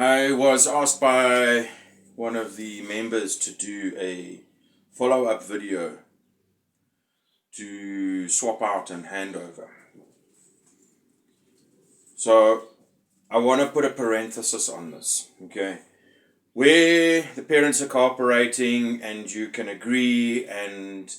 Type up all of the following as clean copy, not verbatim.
I was asked by one of the members to do a follow-up video to swap out and hand over. So I want to put a parenthesis on this, okay? Where the parents are cooperating and you can agree and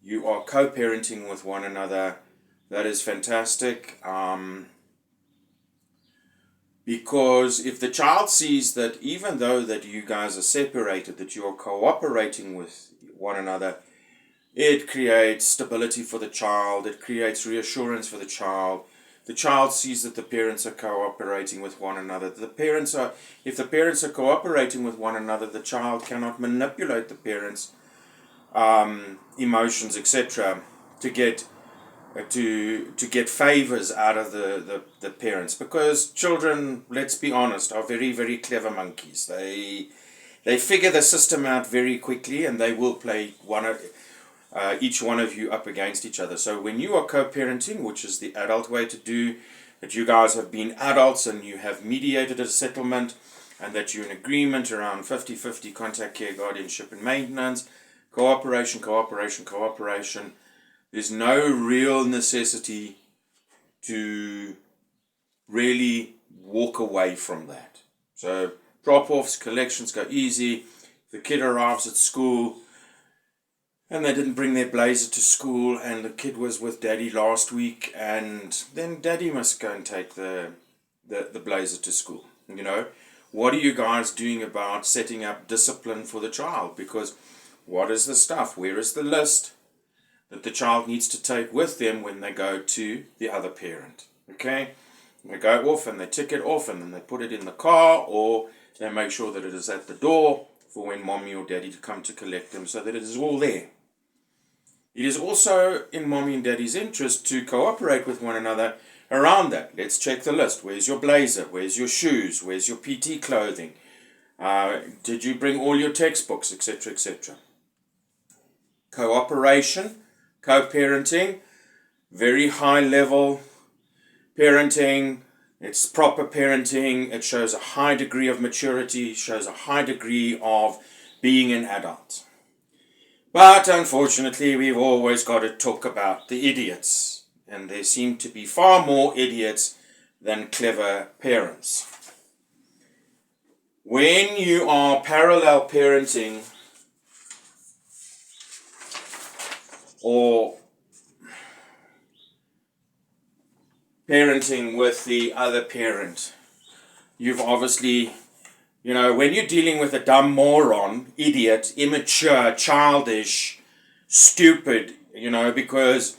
you are co-parenting with one another, that is fantastic. Because if the child sees that even though that you guys are separated, that you are cooperating with one another, it creates stability for the child, it creates reassurance for the child. The child sees that the parents are cooperating with one another. If the parents are cooperating with one another, the child cannot manipulate the parents' emotions, etc., to get favors out of the parents, because children, let's be honest, are very, very clever monkeys. They figure the system out very quickly, and they will play each one of you up against each other. So when you are co-parenting, which is the adult way to do that, you guys have been adults and you have mediated a settlement, and that you're in agreement around 50-50 contact care, guardianship and maintenance, cooperation, there's no real necessity to really walk away from that. So drop-offs, collections go easy. If the kid arrives at school and they didn't bring their blazer to school and the kid was with daddy last week, and then daddy must go and take the blazer to school. You know, what are you guys doing about setting up discipline for the child? Because what is the stuff? Where is the list that the child needs to take with them when they go to the other parent? Okay, they go off and they tick it off and then they put it in the car, or they make sure that it is at the door for when mommy or daddy to come to collect them, so that it is all there. It is also in mommy and daddy's interest to cooperate with one another around that. Let's check the list. Where's your blazer? Where's your shoes? Where's your PT clothing? Did you bring all your textbooks, etc., etc.? Cooperation, co-parenting, very high level parenting. It's proper parenting. It shows a high degree of maturity, shows a high degree of being an adult. But unfortunately, we've always got to talk about the idiots, and there seem to be far more idiots than clever parents. When you are parallel parenting or parenting with the other parent, you've obviously, when you're dealing with a dumb moron, idiot, immature, childish, stupid, because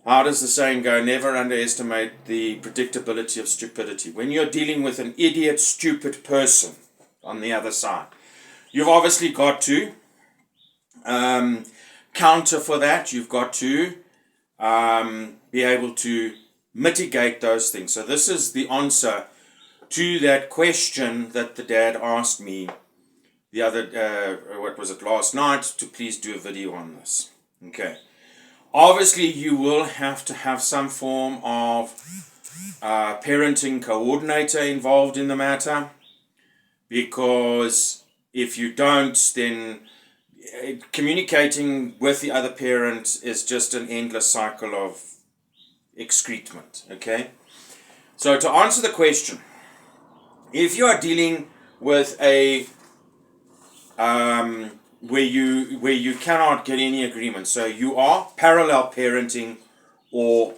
how does the saying go? Never underestimate the predictability of stupidity. When you're dealing with an idiot, stupid person on the other side, you've obviously got to counter for that. You've got to be able to mitigate those things. So this is the answer to that question that the dad asked me the last night, to please do a video on this. Okay. Obviously, you will have to have some form of parenting coordinator involved in the matter, because if you don't, then communicating with the other parent is just an endless cycle of excrement. Okay. So to answer the question, if you are dealing with a where you cannot get any agreement, so you are parallel parenting or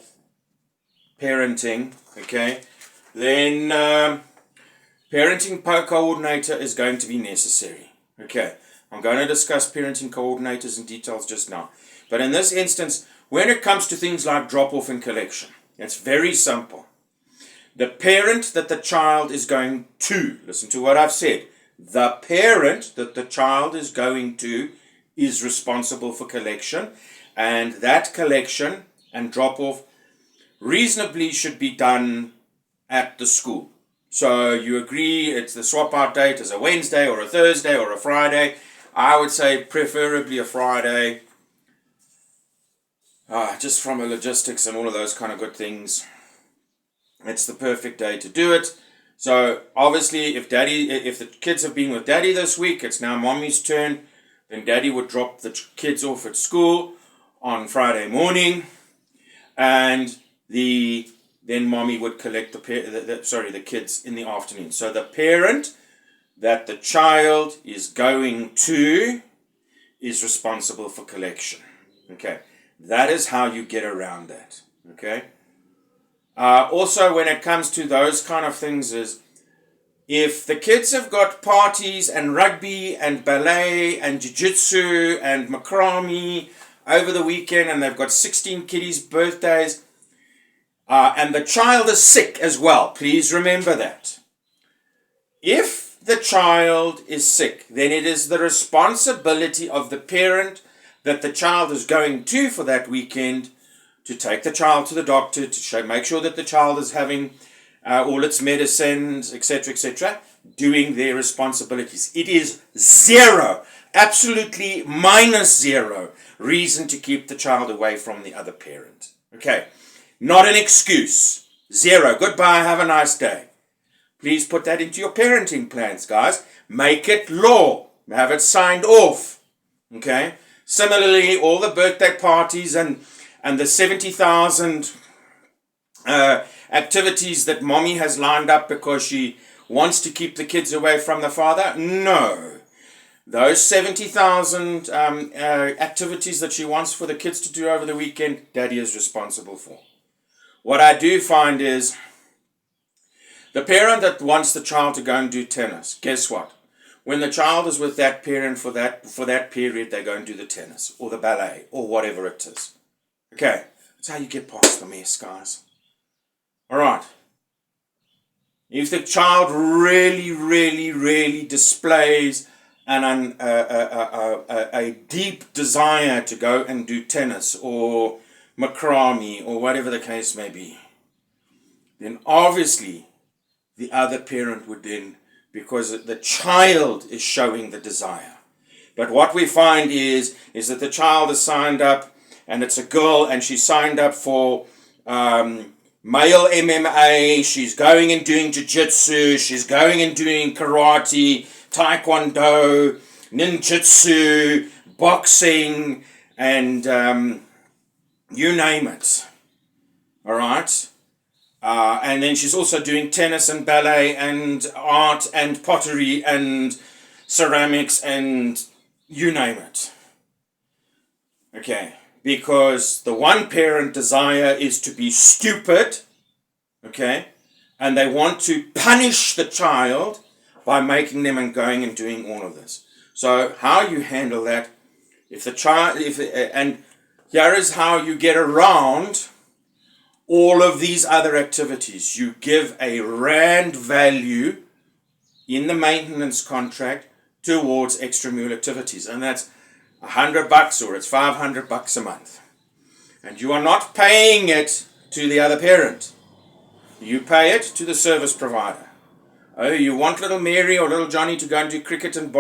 parenting, okay, then parenting coordinator is going to be necessary. Okay, I'm going to discuss parenting coordinators in details just now, but in this instance, when it comes to things like drop-off and collection, it's very simple. The parent that the child is going to, listen to what I've said, the parent that the child is going to is responsible for collection, and that collection and drop-off reasonably should be done at the school. So you agree it's the swap-out date is a Wednesday or a Thursday or a Friday. I would say preferably a Friday, just from a logistics and all of those kind of good things. It's the perfect day to do it. So obviously, if the kids have been with daddy this week, it's now mommy's turn. Then daddy would drop the kids off at school on Friday morning, and then mommy would collect the kids in the afternoon. So the parent that the child is going to is responsible for collection. Okay, that is how you get around that. Okay. Also, when it comes to those kind of things, is if the kids have got parties and rugby and ballet and jiu-jitsu and macrame over the weekend, and they've got 16 kiddies' birthdays, and the child is sick as well, please remember that. If the child is sick, then it is the responsibility of the parent that the child is going to for that weekend to take the child to the doctor, to make sure that the child is having all its medicines, etc., doing their responsibilities. It is zero, absolutely -0 reason to keep the child away from the other parent. Okay, not an excuse. Zero. Goodbye, have a nice day. Please put that into your parenting plans, guys. Make it law. Have it signed off. Okay? Similarly, all the birthday parties and the 70,000 activities that mommy has lined up because she wants to keep the kids away from the father. No. Those 70,000 activities that she wants for the kids to do over the weekend, daddy is responsible for. What I do find is the parent that wants the child to go and do tennis, guess what? When the child is with that parent for that period, they go and do the tennis or the ballet or whatever it is. Okay, that's how you get past the mess, guys. All right. If the child really, really, really displays a deep desire to go and do tennis or macrame or whatever the case may be, then obviously the other parent would then, because the child is showing the desire. But what we find is that the child is signed up, and it's a girl, and she's signed up for male MMA, she's going and doing jiu-jitsu, she's going and doing karate, taekwondo, ninjutsu, boxing, and you name it. All right? And then she's also doing tennis and ballet and art and pottery and ceramics and you name it. Okay, because the one parent desire is to be stupid, okay, and they want to punish the child by making them and going and doing all of this. So how you handle that, and here is how you get around all of these other activities. You give a rand value in the maintenance contract towards extramural activities, and that's $100 or it's $500 a month. And you are not paying it to the other parent. You pay it to the service provider. Oh, you want little Mary or little Johnny to go and do cricket and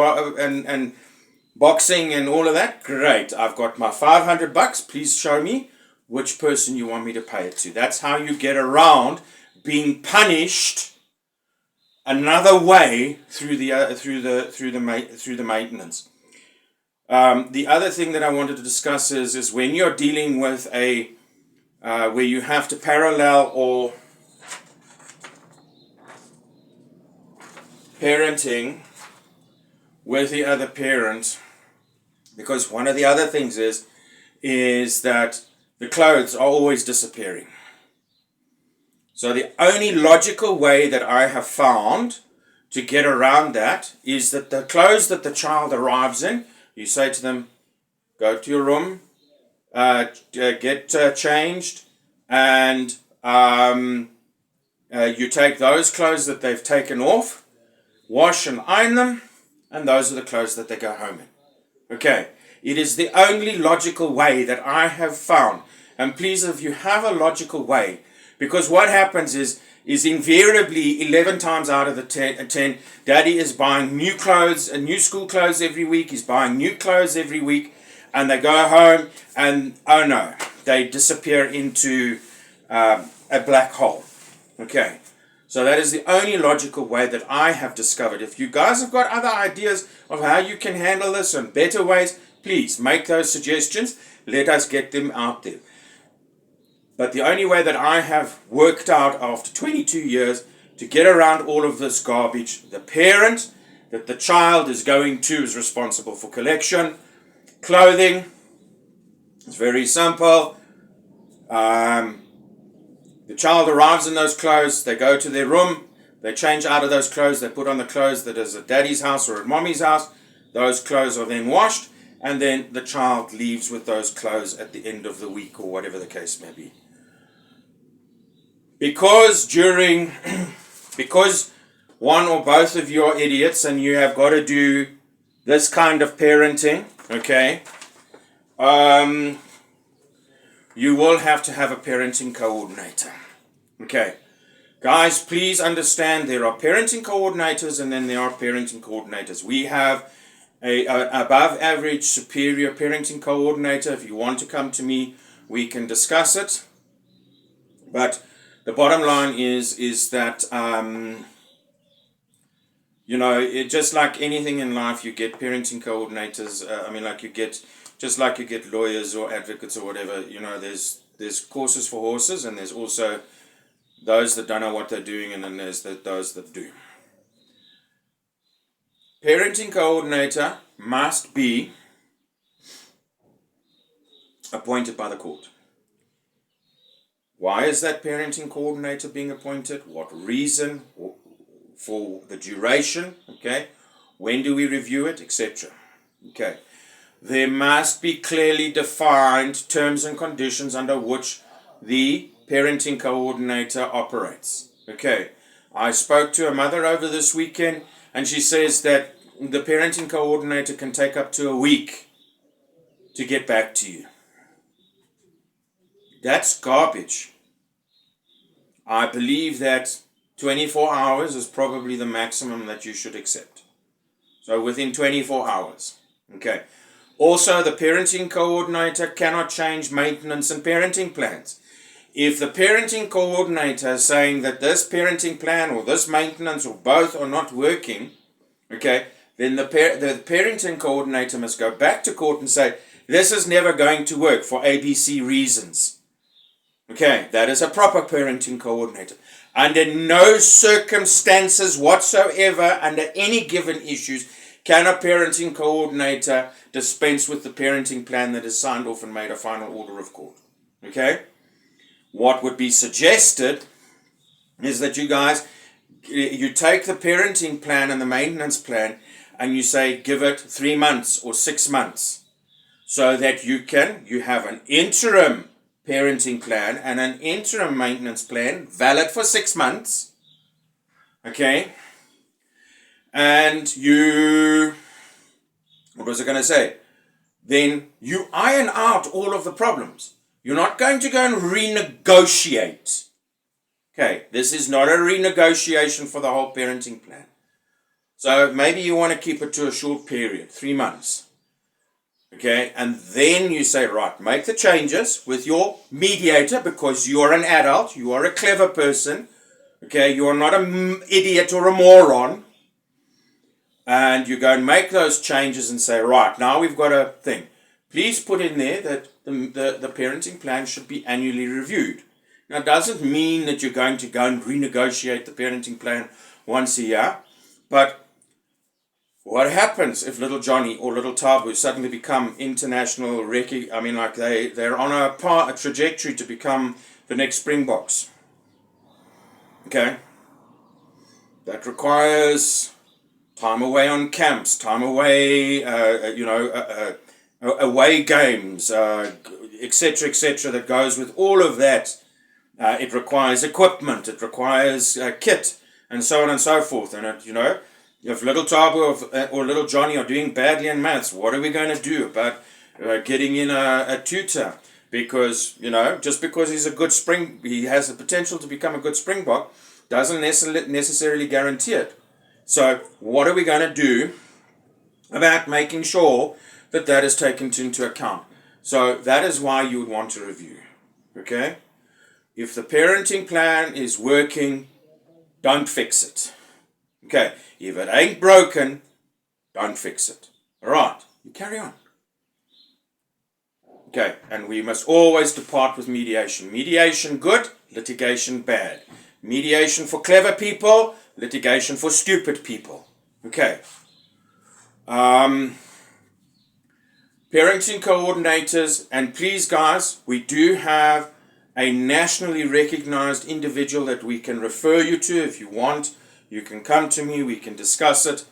boxing and all of that? Great. I've got my $500. Please show me which person you want me to pay it to. That's how you get around being punished another way through the maintenance. The other thing that I wanted to discuss is when you're dealing with where you have to parallel or parenting with the other parent, because one of the other things is that the clothes are always disappearing. So the only logical way that I have found to get around that is that the clothes that the child arrives in, you say to them, go to your room, get changed, and you take those clothes that they've taken off, wash and iron them, and those are the clothes that they go home in. Okay, it is the only logical way that I have found. And please, if you have a logical way, because what happens is invariably 11 times out of the 10, daddy is buying new clothes and new school clothes every week. He's buying new clothes every week, and they go home and, oh no, they disappear into a black hole. Okay, So that is the only logical way that I have discovered. If you guys have got other ideas of how you can handle this and better ways, please make those suggestions. Let us get them out there. But the only way that I have worked out after 22 years to get around all of this garbage, the parent that the child is going to is responsible for collection. Clothing, it's very simple. The child arrives in those clothes, they go to their room, they change out of those clothes, they put on the clothes that is at daddy's house or at mommy's house. Those clothes are then washed, and then the child leaves with those clothes at the end of the week or whatever the case may be. Because one or both of you are idiots and you have got to do this kind of parenting, okay, you will have to have a parenting coordinator. Okay. Guys, please understand there are parenting coordinators and then there are parenting coordinators. We have a above average superior parenting coordinator. If you want to come to me, we can discuss it. But the bottom line is that, it just like anything in life, you get parenting coordinators. Just like you get lawyers or advocates or whatever, there's courses for horses, and there's also those that don't know what they're doing, and then there's those that do. Parenting coordinator must be appointed by the court. Why is that parenting coordinator being appointed? What reason? For the duration? Okay. When do we review it? Etc. Okay. There must be clearly defined terms and conditions under which the parenting coordinator operates. Okay, I spoke to a mother over this weekend, and she says that the parenting coordinator can take up to a week to get back to you. That's garbage. I believe that 24 hours is probably the maximum that you should accept. So within 24 hours. Okay. Also, the parenting coordinator cannot change maintenance and parenting plans. If the parenting coordinator is saying that this parenting plan or this maintenance or both are not working, okay, then the parenting coordinator must go back to court and say, this is never going to work for ABC reasons. Okay, that is a proper parenting coordinator. Under no circumstances whatsoever, under any given issues, can a parenting coordinator dispense with the parenting plan that is signed off and made a final order of court. Okay? What would be suggested is that you guys, you take the parenting plan and the maintenance plan and you say give it 3 months or 6 months so that you have an interim parenting plan and an interim maintenance plan valid for 6 months. Okay? And what was I going to say? Then you iron out all of the problems. You're not going to go and renegotiate. Okay, this is not a renegotiation for the whole parenting plan. So maybe you want to keep it to a short period, 3 months. Okay, and then you say, right, make the changes with your mediator because you are an adult, you are a clever person. Okay, you are not an idiot or a moron. And you go and make those changes and say, right, now we've got a thing. Please put in there that the parenting plan should be annually reviewed. Now, it doesn't mean that you're going to go and renegotiate the parenting plan once a year. But what happens if little Johnny or little Tabu suddenly become international they're on a trajectory to become the next Springboks? Okay? That requires time away on camps, time away, away games, etc., that goes with all of that. It requires equipment, it requires kit, and so on and so forth. And, if little Tabu or little Johnny are doing badly in maths, what are we going to do about getting in a tutor? Because, just because he has the potential to become a good Springbok, doesn't necessarily guarantee it. So what are we going to do about making sure that that is taken into account? So that is why you would want to review. Okay? If the parenting plan is working, don't fix it. Okay, if it ain't broken, don't fix it. All right, you carry on. Okay, and we must always depart with mediation. Mediation good, litigation bad. Mediation for clever people, litigation for stupid people. Okay. Parenting coordinators, and please guys, we do have a nationally recognized individual that we can refer you to. If you want, you can come to me, we can discuss it.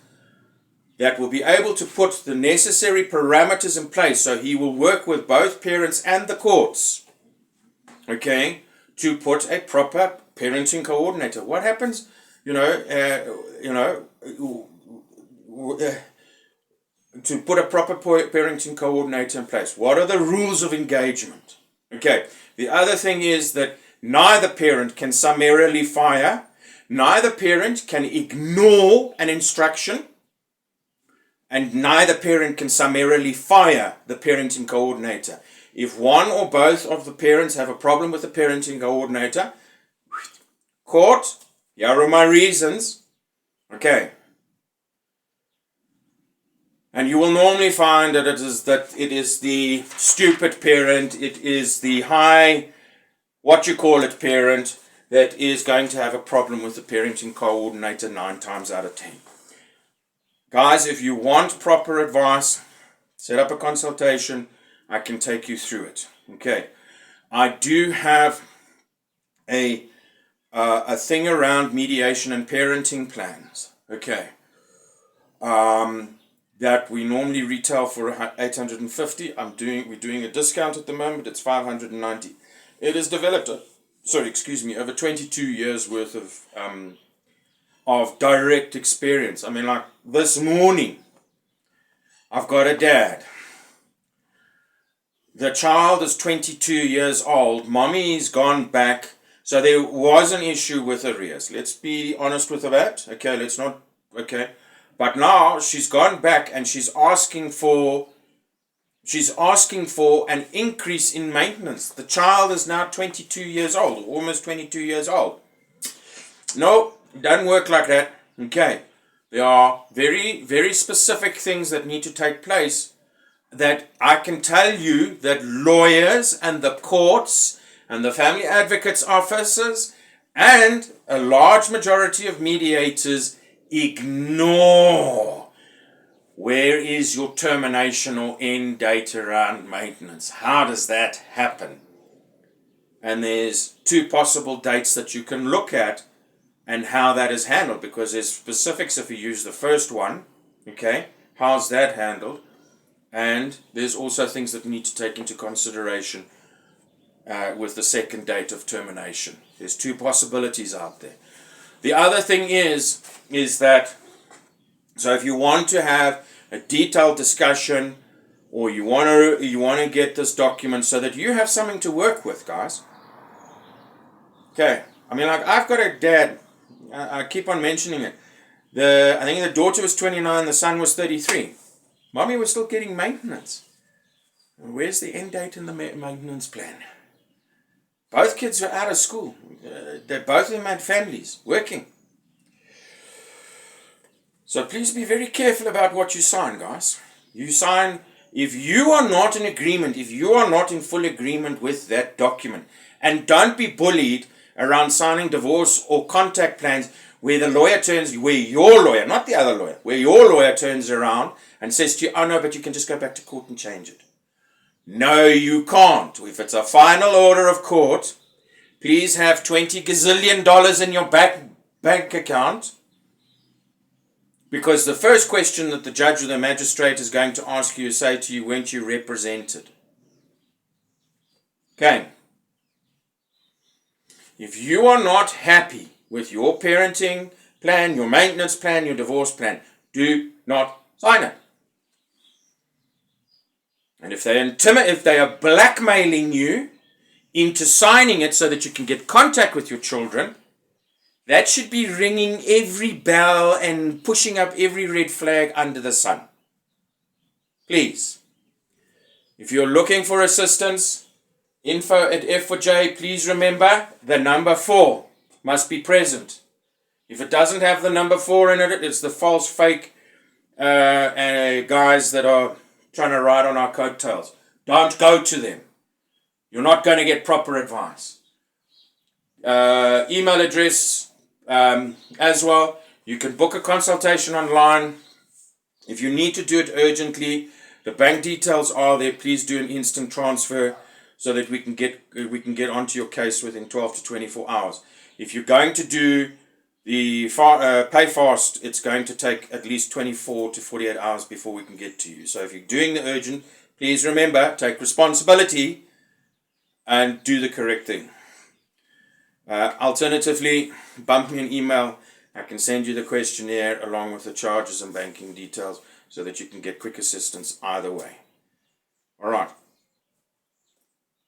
That will be able to put the necessary parameters in place, so he will work with both parents and the courts, okay, to put a proper parenting coordinator. What happens, to put a proper parenting coordinator in place? What are the rules of engagement? Okay, the other thing is that neither parent can summarily fire, neither parent can ignore an instruction, and neither parent can summarily fire the parenting coordinator. If one or both of the parents have a problem with the parenting coordinator, court, here are my reasons. Okay. And you will normally find that it is the stupid parent, it is the high, parent that is going to have a problem with the parenting coordinator 9 times out of 10. Guys, if you want proper advice, set up a consultation. I can take you through it. Okay. I do have a thing around mediation and parenting plans. Okay. That we normally retail for $850. We're doing a discount at the moment. It's $590. It is developed, over 22 years worth of direct experience. I mean, like this morning, I've got a dad. The child is 22 years old. Mommy's gone back. So there was an issue with arrears. Let's be honest with that. Okay, But now she's gone back and she's asking for an increase in maintenance. The child is now 22 years old, almost 22 years old. No, it doesn't work like that. Okay. There are very, very specific things that need to take place that I can tell you that lawyers and the courts and the family advocates offices and a large majority of mediators ignore. Where is your termination or end date around maintenance? How does that happen? And there's 2 possible dates that you can look at and how that is handled, because there's specifics if you use the first one. Okay, how's that handled? And there's also things that need to take into consideration with the second date of termination. There's 2 possibilities out there. The other thing is that, so if you want to have a detailed discussion, or you want to get this document so that you have something to work with, guys. Okay, I mean, like, I've got a dad, I keep on mentioning it. I think the daughter was 29, the son was 33. Mommy was still getting maintenance. Where's the end date in the maintenance plan? Both kids were out of school. Both of them had families, working. So please be very careful about what you sign, guys. You sign, if you are not in agreement, if you are not in full agreement with that document, and don't be bullied around signing divorce or contact plans where your lawyer, not the other lawyer, where your lawyer turns around and says to you, oh no, but you can just go back to court and change it. No, you can't. If it's a final order of court, please have $20 gazillion in your bank account, because the first question that the judge or the magistrate is going to ask you is, say to you, weren't you represented? Okay. If you are not happy with your parenting plan, your maintenance plan, your divorce plan, do not sign it. And if they are blackmailing you into signing it so that you can get contact with your children, that should be ringing every bell and pushing up every red flag under the sun. Please. If you're looking for assistance, info@F4J, please remember the number 4 must be present. If it doesn't have the number 4 in it, it's the false fake guys that are trying to ride on our coattails. Don't go to them. You're not going to get proper advice. Email address as well. You can book a consultation online. If you need to do it urgently, the bank details are there. Please do an instant transfer so that we can get onto your case within 12 to 24 hours. If you're going to do the pay fast, it's going to take at least 24 to 48 hours before we can get to you. So if you're doing the urgent, please remember, take responsibility and do the correct thing. Alternatively, bump me an email. I can send you the questionnaire along with the charges and banking details so that you can get quick assistance either way. All right.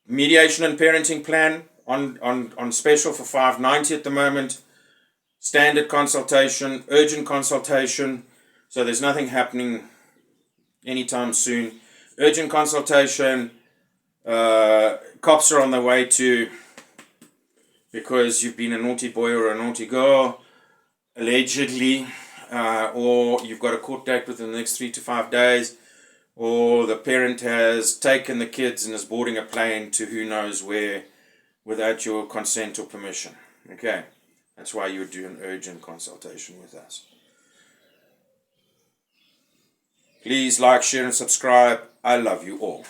Mediation and parenting plan on special for $5.90 at the moment. Standard consultation, urgent consultation, so there's nothing happening anytime soon. Urgent consultation, cops are on their way to, because you've been a naughty boy or a naughty girl, allegedly, or you've got a court date within the next 3 to 5 days, or the parent has taken the kids and is boarding a plane to who knows where without your consent or permission. Okay. That's why you would do an urgent consultation with us. Please like, share, and subscribe. I love you all.